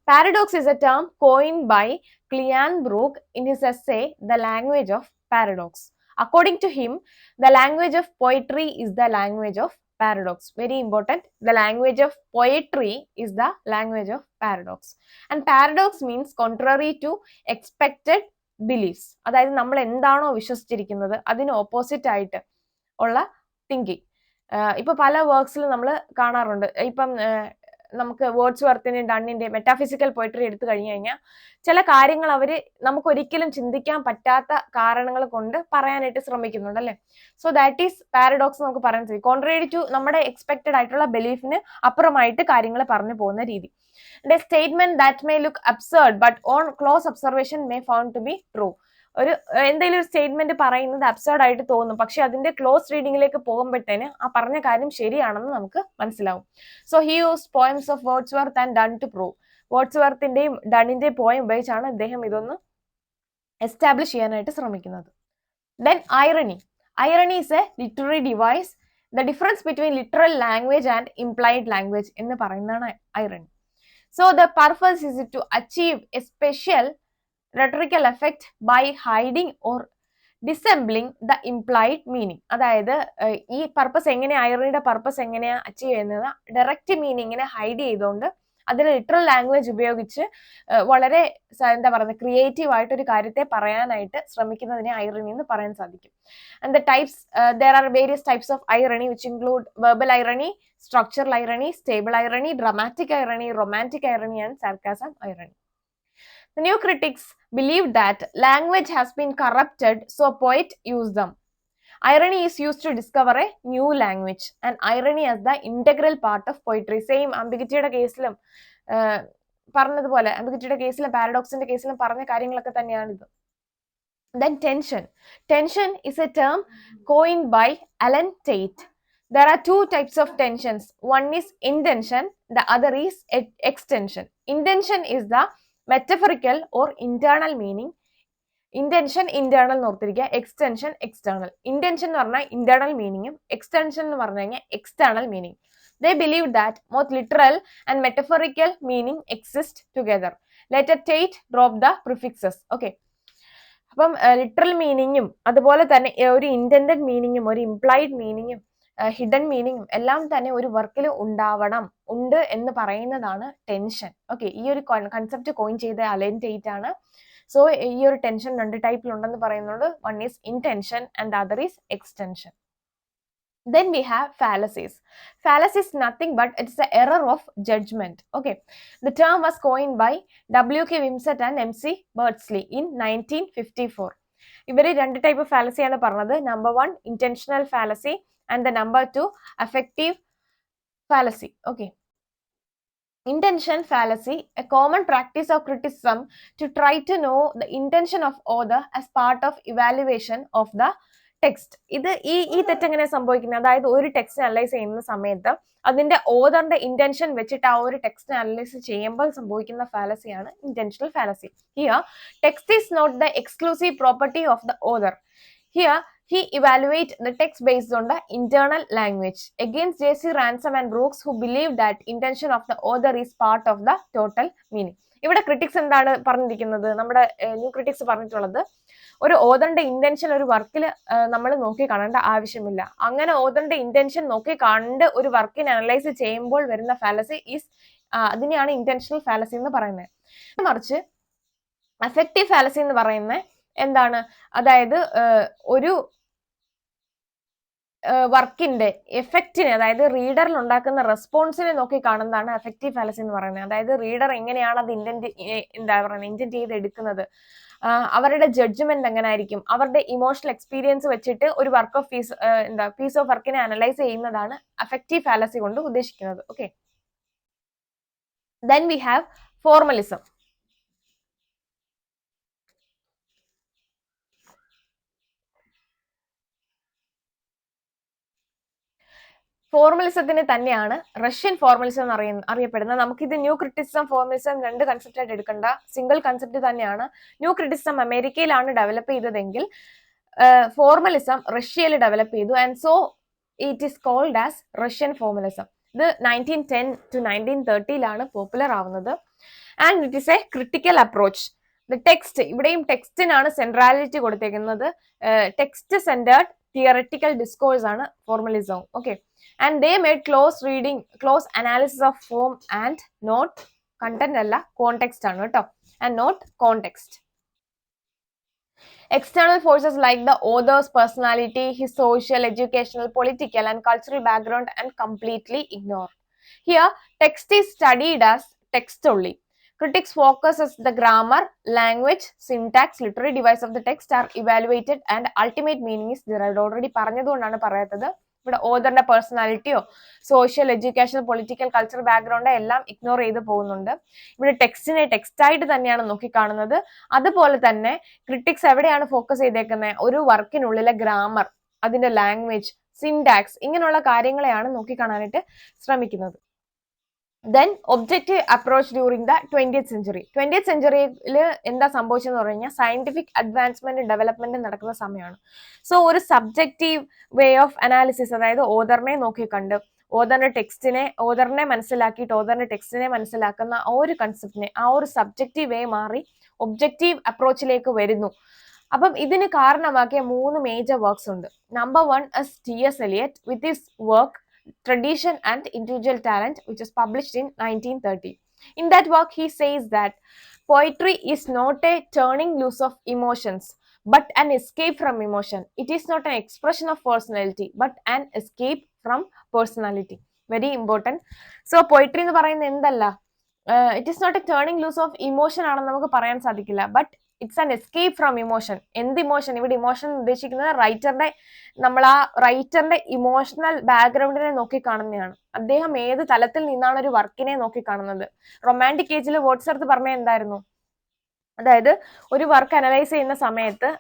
Paradox is a term coined by Clean Brook in his essay The Language of Paradox. According to him, the language of poetry is the language of paradox. Very important. The language of poetry is the language of paradox. And paradox means contrary to expected beliefs. അതായത് നമ്മൾ എന്താണോ വിശ്വസിച്ചിരിക്കുന്നത് അതിന് opposite ആയിട്ട് ഉള്ള thinking. ഇപ്പൊ പല വർക്ക്സിൽ നമ്മൾ കാണാറുണ്ട്. ഇപ്പം നമുക്ക് വേർഡ്സ്വർത്തിന്റെയും ഡണ്ണിന്റെയും മെറ്റാഫിസിക്കൽ പോയിട്രി എടുത്തു കഴിഞ്ഞു കഴിഞ്ഞാൽ ചില കാര്യങ്ങൾ അവർ നമുക്ക് ഒരിക്കലും ചിന്തിക്കാൻ പറ്റാത്ത കാരണങ്ങൾ കൊണ്ട് പറയാനായിട്ട് ശ്രമിക്കുന്നുണ്ട് അല്ലെ. സോ ദാറ്റ് ഈസ് പാരഡോക്സ് നമുക്ക് പറയാൻ സാധിക്കും. കോൺട്രേറി ടു നമ്മുടെ എക്സ്പെക്റ്റഡ് ആയിട്ടുള്ള ബിലീഫിന് അപ്പുറമായിട്ട് കാര്യങ്ങൾ പറഞ്ഞു പോകുന്ന രീതി. A statement that may look absurd but on close observation may found to be true. ഒരു എന്തെങ്കിലും ഒരു സ്റ്റേറ്റ്മെന്റ് പറയുന്നത് അബ്സേർഡ് ആയിട്ട് തോന്നും, പക്ഷെ അതിന്റെ ക്ലോസ് റീഡിങ്ങിലേക്ക് പോകുമ്പോഴത്തേന് ആ പറഞ്ഞ കാര്യം ശരിയാണെന്ന് നമുക്ക് മനസ്സിലാവും. So he used poems of Wordsworth and Donne to prove. വേർഡ്സ്വർത്തിന്റെയും ഡണ്ണിന്റെയും പോയം ഉപയോഗിച്ചാണ് അദ്ദേഹം ഇതൊന്ന് എസ്റ്റാബ്ലിഷ് ചെയ്യാനായിട്ട് ശ്രമിക്കുന്നത്. Then irony. Irony is a literary device. The difference between literal language and implied language എന്ന് പറയുന്നതാണ് irony. So the purpose is to achieve a special rhetorical effect by hiding or dissembling the implied meaning. അതായത് ഈ purpose എങ്ങനെയാ, ഐറണിയുടെ purpose എങ്ങനെയാ achieve ചെയ്യുന്നത്, direct മീനിങ്ങിനെ hide ചെയ്തുകൊണ്ട് അതിൽ literal language ഉപയോഗിച്ച് വളരെ എന്താ പറയുന്നത് ക്രിയേറ്റീവ് ആയിട്ട് ഒരു കാര്യത്തെ പറയാനായിട്ട് ശ്രമിക്കുന്നതിനെ ഐറണി എന്ന് പറയാൻ സാധിക്കും. And the types, there are various types of irony which include verbal irony, structural irony, stable irony, dramatic irony, romantic irony and sarcasm irony. The new critics believe that language has been corrupted, so a poet used them. Irony is used to discover a new language, and irony as the integral part of poetry. Same ambiguity കേസിലും പറഞ്ഞതുപോലെ ambiguity കേസിലും പാരഡോക്സിന്റെ കേസിലും പറഞ്ഞ കാര്യങ്ങളൊക്കെ തന്നെയാണ് ഇത്. Then tension. Tension is a term coined by Alan Tate. There are 2 types of tensions. One is intention, the other is extension. Intention is the metaphorical or internal meaning. Intention internal എന്ന് ഓർത്തിരിക്കുക, extension external. Intention എന്ന് പറഞ്ഞാൽ internal meaning, extension എന്ന് പറഞ്ഞു കഴിഞ്ഞാൽ external meaning. They believe that both literal and metaphorical meaning exist together. Later Tate dropped the prefixes. Okay. അപ്പം literal മീനിങ്ങും അതുപോലെ തന്നെ ഒരു ഇന്റൻഡഡ് മീനിങ്ങും ഒരു ഇംപ്ലൈഡ് മീനിങ്ങും ഹിഡൻ മീനിങ്ങും എല്ലാം തന്നെ ഒരു വർക്കിൽ ഉണ്ട് എന്ന് പറയുന്നതാണ് ടെൻഷൻ. ഓക്കെ, ഈ ഒരു കൺസെപ്റ്റ് കോയിൻ ചെയ്ത അലൻ ടേറ്റ് ആണ്. സോ ഈ ഒരു ടെൻഷൻ 2 ടൈപ്പിലുണ്ടെന്ന് പറയുന്നത്. One is intention and the other is extension. Then we have fallacies. Fallacies nothing but it's the error of judgment. Okay, the term was coined by W.K. Wimsatt and M.C. Beardsley in 1954. ഇവര് 2 type of fallacy ആണ് പറഞ്ഞത്. Number 1 intentional fallacy and the number 2 affective fallacy. Okay, intention fallacy, a common practice of criticism to try to know the intention of author as part of evaluation of the text, ഇത് ഈ തെറ്റ് എങ്ങനെ സംഭവിക്കുന്നത്? അതായത് ഒരു text analyse ചെയ്യുന്ന സമയത്ത് അതിന്റെ ഓതറിന്റെ ഇന്റൻഷൻ വെച്ചിട്ട് ആ ഒരു ടെക്സ്റ്റ് അനലൈസ് ചെയ്യുമ്പോൾ സംഭവിക്കുന്ന ഫാലസിയാണ് intentional fallacy. Here text is not the exclusive property of the author. Here, he evaluates the text based on the internal language. Against J.C. Ransom and Brooks, who believe that intention of the author is part of the total meaning. ഇവിടെ critics എന്താണ് പറഞ്ഞിരിക്കുന്നത്? നമ്മുടെ new critics പറഞ്ഞിട്ടുള്ളത് ഒരു ഓതറിന്റെ intention ഒരു വർക്കിൽ നമ്മൾ നോക്കി കാണേണ്ട ആവശ്യമില്ല. അങ്ങനെ ഓതറിന്റെ ഇന്റൻഷൻ നോക്കി കണ്ട് ഒരു വർക്കിനെ അനലൈസ് ചെയ്യുമ്പോൾ വരുന്ന ഫാലസി ഈസ് അതിനെയാണ് ഇന്റൻഷണൽ ഫാലസി എന്ന് പറയുന്നത്. മറിച്ച് അഫക്റ്റീവ് ഫാലസി എന്ന് പറയുന്നത് എന്താണ്? അതായത് ഒരു വർക്കിന്റെ എഫക്റ്റിനെ, അതായത് റീഡറിൽ ഉണ്ടാക്കുന്ന റെസ്പോൺസിനെ നോക്കി കാണുന്നതാണ് അഫക്റ്റീവ് ഫാലസി എന്ന് പറയുന്നത്. അതായത് റീഡർ എങ്ങനെയാണ് അത് ഇന്റന്റ് ചെയ്ത് എടുക്കുന്നത്, അവരുടെ ജഡ്ജ്മെന്റ് എങ്ങനെ ആയിരിക്കും, അവരുടെ ഇമോഷണൽ എക്സ്പീരിയൻസ് വെച്ചിട്ട് ഒരു വർക്ക് ഓഫ് പീസ് ഓഫ് വർക്കിനെ അനലൈസ് ചെയ്യുന്നതാണ് അഫക്റ്റീവ് ഫാലസി കൊണ്ട് ഉദ്ദേശിക്കുന്നത്. Okay, then we have formalism. ഫോർമലിസത്തിന് തന്നെയാണ് റഷ്യൻ ഫോർമലിസം എന്ന് അറിയപ്പെടുന്നത്. നമുക്കിത് ന്യൂ ക്രിറ്റിസിസം ഫോർമലിസം രണ്ട് കൺസെപ്റ്റ് ആയിട്ട് എടുക്കേണ്ട, സിംഗിൾ കൺസെപ്റ്റ് തന്നെയാണ്. ന്യൂ ക്രിറ്റിസിസം അമേരിക്കയിലാണ് ഡെവലപ്പ് ചെയ്തതെങ്കിൽ ഫോർമലിസം റഷ്യയിൽ ഡെവലപ്പ് ചെയ്തു. And so it is called as Russian formalism. ഇത് 1910 to 1930 പോപ്പുലർ ആവുന്നത്. And it is a critical approach. The text, ഇവിടെയും ടെക്സ്റ്റിനാണ് സെൻട്രാലിറ്റി കൊടുത്തേക്കുന്നത്. ടെക്സ്റ്റ് സെന്റേർഡ് തിയററ്റിക്കൽ ഡിസ്കോഴ്സ് ആണ് formalism. Okay, and they made close analysis of form and not content അല്ല context ആണ് കേട്ടോ, and not context. External forces like the author's personality, his social, educational, political and cultural background and completely ignored. Here text is studied as text only. Critics focuses the grammar, language, syntax, literary device of the text are evaluated and ultimate meaning is derived. Already പറഞ്ഞതുകൊണ്ടാണ് പറയാത്തത്. ഇവിടെ ഓതറിന്റെ പേഴ്സണാലിറ്റിയോ social, educational, political, cultural background എല്ലാം ignore ചെയ്ത് പോകുന്നുണ്ട്. ഇവിടെ ടെക്സ്റ്റിനെ ടെക്സ്റ്റായിട്ട് തന്നെയാണ് നോക്കിക്കാണുന്നത്. അതുപോലെ തന്നെ ക്രിട്ടിക്സ് എവിടെയാണ് ഫോക്കസ് ചെയ്തേക്കുന്നത്? ഒരു വർക്കിനുള്ളിലെ ഗ്രാമർ, അതിന്റെ ലാംഗ്വേജ്, സിൻടാക്സ്, ഇങ്ങനെയുള്ള കാര്യങ്ങളെയാണ് നോക്കിക്കാണാനായിട്ട് ശ്രമിക്കുന്നത്. Then objective approach during the 20th century. 20th centuryയിൽ എന്താ സംഭവിച്ചെന്ന് പറഞ്ഞു കഴിഞ്ഞാൽ സയന്റിഫിക് അഡ്വാൻസ്മെന്റ് ഡെവലപ്മെന്റ് നടക്കുന്ന സമയമാണ്. സോ ഒരു സബ്ജക്റ്റീവ് വേ ഓഫ് അനാലിസിസ്, അതായത് ഓതറിനെ നോക്കിക്കണ്ട് ഓതറിനെ മനസ്സിലാക്കിയിട്ട് ഓതറിന്റെ ടെക്സ്റ്റിനെ മനസ്സിലാക്കുന്ന ആ ഒരു കൺസെപ്റ്റിനെ, ആ ഒരു സബ്ജക്റ്റീവ് വേ മാറി ഒബ്ജക്റ്റീവ് അപ്രോച്ചിലേക്ക് വരുന്നു. അപ്പം ഇതിന് കാരണമാക്കിയ 3 മേജർ വർക്ക്സ് ഉണ്ട്. Number 1 is T.S. Eliot with his work Tradition and Individual Talent, which was published in 1930. In that work, he says that poetry is not a turning loose of emotions, but an escape from emotion. It is not an expression of personality, but an escape from personality. Very important. So, poetry എന്ന് പറയുന്നത് എന്തല്ല, it is not a turning loose of emotion ആണെന്ന് നമുക്ക് പറയാൻ സാധിക്കില്ല, but it's an escape from emotion. എന്ത് emotion? ഇവിടെ emotion ഉദ്ദേശിക്കുന്നത് റൈറ്ററിന്റെ ഇമോഷണൽ ബാക്ക്ഗ്രൗണ്ടിനെ നോക്കിക്കാണുന്നതാണ്. അദ്ദേഹം ഏത് തലത്തിൽ നിന്നാണ് ഒരു വർക്കിനെ നോക്കിക്കാണുന്നത്? റൊമാൻറ്റിക് ഏജിൽ വേർഡ്സ്വർത്ത് പറഞ്ഞ എന്തായിരുന്നു? അതായത് ഒരു വർക്ക് അനലൈസ് ചെയ്യുന്ന സമയത്ത്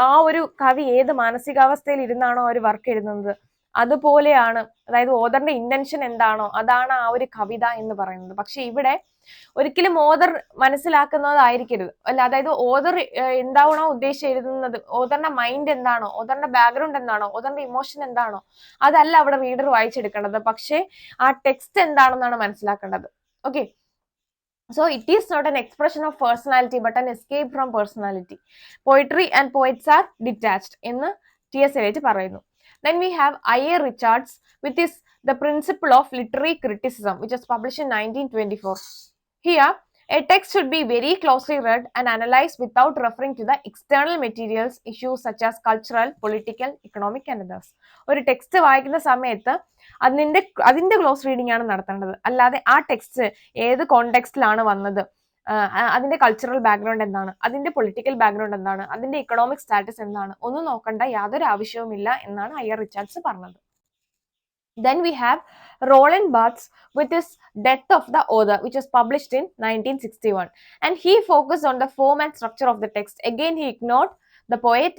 ആ ഒരു കവി ഏത് മാനസികാവസ്ഥയിൽ ഇരുന്നാണോ ഒരു വർക്ക് എഴുതുന്നത് അതുപോലെയാണ്, അതായത് ഓതറിന്റെ ഇന്റൻഷൻ എന്താണോ അതാണ് ആ ഒരു കവിത എന്ന് പറയുന്നത്. പക്ഷെ ഇവിടെ ഒരിക്കലും ഓതർ മനസ്സിലാക്കുന്നതായിരിക്കരുത് അല്ല, അതായത് ഓതർ എന്താണോ ഉദ്ദേശിച്ച് എഴുതുന്നത്, ഓതറിന്റെ മൈൻഡ് എന്താണോ, ഓതറിന്റെ ബാക്ക്ഗ്രൗണ്ട് എന്താണോ, ഓതറിന്റെ ഇമോഷൻ എന്താണോ അതല്ല അവിടെ റീഡർ വായിച്ചെടുക്കേണ്ടത്, പക്ഷേ ആ ടെക്സ്റ്റ് എന്താണെന്നാണ് മനസ്സിലാക്കേണ്ടത്. Okay, so it is not an expression of personality but an escape from personality. Poetry and poets are detached എന്ന് T.S. Eliot പറയുന്നു. Then we have I.A. Richards with his The Principle of Literary Criticism, which was published in 1924. Here, a text should be very closely read and analyzed without referring to the external materials, issues such as cultural, political, economic and others. ഒരു text വായിക്കുന്ന സമയത്ത് അതിന്റെ close reading ആണ് നടത്തേണ്ടത്. അല്ലാതെ ആ text ഏത് കോണ്ടെക്സ്റ്റിലാണ് വന്നത്, അതിന്റെ കൾച്ചറൽ ബാക്ക്ഗ്രൗണ്ട് എന്താണ്, അതിന്റെ പൊളിറ്റിക്കൽ ബാക്ക്ഗ്രൗണ്ട് എന്താണ്, അതിന്റെ ഇക്കണോമിക് സ്റ്റാറ്റസ് എന്താണ് ഒന്നും നോക്കേണ്ട യാതൊരു ആവശ്യവുമില്ല എന്നാണ് I.A. റിച്ചാർഡ്സ് പറഞ്ഞത്. Then we have Roland Barthes with his Death of the Author, which was published in 1961. And he focused on the form and structure of the text. Again, he ignored the poet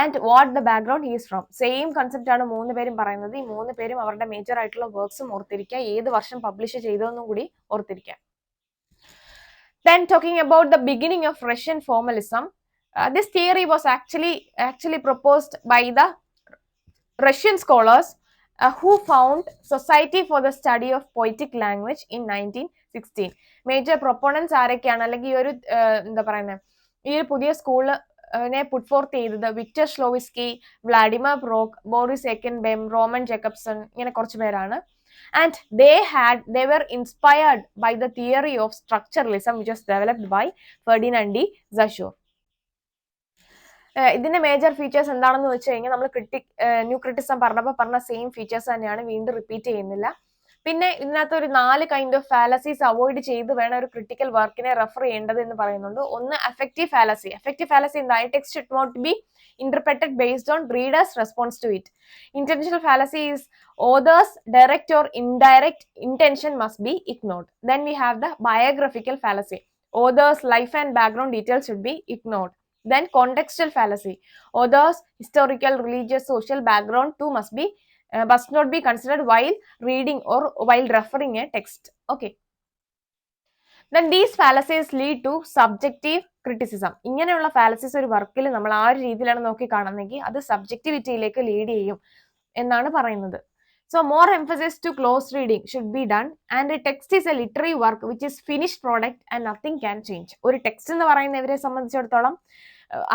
and what the background he is from. Same concept ആണ് മൂന്ന് പേരും പറയുന്നത്. ഈ മൂന്ന് പേരും അവരുടെ major ആയിട്ടുള്ള വർക്ക്സും ഓർത്തിരിക്കുക, ഏത് വർഷം പബ്ലിഷ് ചെയ്തതെന്നും കൂടി ഓർത്തിരിക്കുക. Then talking about the beginning of Russian formalism, this theory was actually proposed by the Russian scholars who found Society for the Study of Poetic Language in 1916. Major proponents ആരൊക്കെയാണ്, അല്ലെങ്കിൽ ഈ ഒരു എന്താ പറയുന്നത്, ഈ ഒരു പുതിയ സ്കൂളിനെ പുട്ട് ഫോർത്ത് ചെയ്തത് വിക്ടർ സ്ലോവിസ്കി, വ്ളാഡിമർ ബ്രോക്ക്, ബോറിസ് എക്കൻബെം, റോമൻ ജേക്കബ്സൺ, ഇങ്ങനെ കുറച്ച് പേരാണ്. And they were inspired by the theory of structuralism which was developed by Ferdinand de Saussure. ഇതിന്റെ മേജർ ഫീച്ചേഴ്സ് എന്താണെന്ന് വെച്ച് കഴിഞ്ഞാൽ നമ്മൾ ന്യൂ ക്രിറ്റിസം പറഞ്ഞപ്പോൾ പറഞ്ഞ സെയിം ഫീച്ചേഴ്സ് തന്നെയാണ്, വീണ്ടും റിപ്പീറ്റ് ചെയ്യുന്നില്ല. പിന്നെ ഇതിനകത്ത് ഒരു 4 കൈൻഡ് ഓഫ് ഫാലസീസ് അവോയ്ഡ് ചെയ്ത് വേണം ഒരു ക്രിട്ടിക്കൽ വർക്കിനെ റെഫർ ചെയ്യേണ്ടത് എന്ന് പറയുന്നുണ്ട്. ഒന്ന് അഫക്റ്റീവ് ഫാലസി. അഫക്റ്റീവ് ഫാലസി എന്താ? Text should not be interpreted based on readers' response to it. Intentional fallacy is author's direct or indirect intention must be ignored. Then we have the biographical fallacy. Author's life and background details should be ignored. Then contextual fallacy. Author's historical, religious, social background too must not be considered while reading or while referring a text. Okay. Then these fallacies lead to subjective criticism. ഇങ്ങനെയുള്ള fallacies ഒരു വർക്കിൽ നമ്മൾ ആ ഒരു രീതിയിലാണ് നോക്കി കാണുന്നെങ്കിൽ അത് സബ്ജക്റ്റിവിറ്റിയിലേക്ക് ലീഡ് ചെയ്യും എന്നാണ് പറയുന്നത്. So more emphasis to close reading should be done, and a text is a literary work which is finished product and nothing can change. ഒരു ടെക്സ്റ്റ് എന്ന് പറയുന്നവരെ സംബന്ധിച്ചിടത്തോളം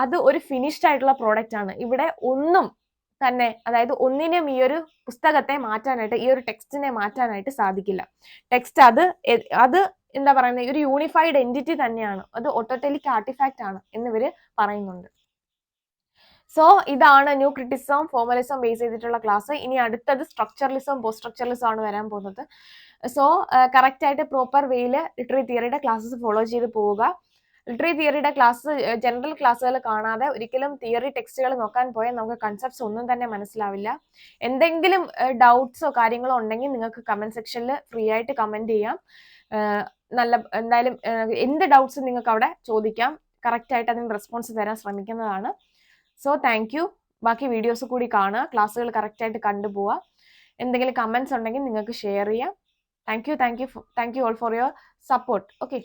അത് ഒരു ഫിനിഷ്ഡ് ആയിട്ടുള്ള പ്രോഡക്റ്റ് ആണ്. ഇവിടെ ഒന്നും തന്നെ, അതായത് ഒന്നിനും ഈ ഒരു പുസ്തകത്തെ മാറ്റാനായിട്ട്, ഈ ഒരു ടെക്സ്റ്റിനെ മാറ്റാനായിട്ട് സാധിക്കില്ല. ടെക്സ്റ്റ് അത് എന്താ പറയുന്നത്, ഒരു യൂണിഫൈഡ് എൻറ്റിറ്റി തന്നെയാണ്, അത് ഓട്ടോട്ടലിക് ആർട്ടിഫാക്റ്റ് ആണ് എന്നിവര് പറയുന്നുണ്ട്. സോ ഇതാണ് ന്യൂ ക്രിറ്റിസം ഫോർമലിസം ബേസ് ചെയ്തിട്ടുള്ള ക്ലാസ്. ഇനി അടുത്തത് സ്ട്രക്ചറലിസം പോസ്റ്റ് സ്ട്രക്ചറലിസം ആണ് വരാൻ പോകുന്നത്. സോ കറക്റ്റ് ആയിട്ട് പ്രോപ്പർ വേയിൽ ലിറ്റററി തിയറിയുടെ ക്ലാസ്സസ് ഫോളോ ചെയ്ത് പോവുക. ലിറ്റററി തിയറിയുടെ ക്ലാസ് ജനറൽ ക്ലാസ്സുകൾ കാണാതെ ഒരിക്കലും തിയറി ടെക്സ്റ്റുകൾ നോക്കാൻ പോയാൽ നമുക്ക് കൺസെപ്റ്റ്സ് ഒന്നും തന്നെ മനസ്സിലാവില്ല. എന്തെങ്കിലും ഡൗട്ട്സോ കാര്യങ്ങളോ ഉണ്ടെങ്കിൽ നിങ്ങൾക്ക് കമന്റ് സെക്ഷനിൽ ഫ്രീ ആയിട്ട് കമന്റ് ചെയ്യാം. എന്തായാലും എന്ത് ഡൗട്ട്സ് നിങ്ങൾക്ക് അവിടെ ചോദിക്കാം. കറക്റ്റ് ആയിട്ട് അതിന് റെസ്പോൺസ് തരാൻ ശ്രമിക്കുന്നതാണ്. So thank you. ബാക്കി വീഡിയോസ് കൂടി കാണുക, ക്ലാസ്സുകൾ കറക്റ്റ് ആയിട്ട് കണ്ടുപോവുക. എന്തെങ്കിലും കമന്റ്സ് ഉണ്ടെങ്കിൽ നിങ്ങൾക്ക് ഷെയർ ചെയ്യാം. Thank you all for your support. Okay.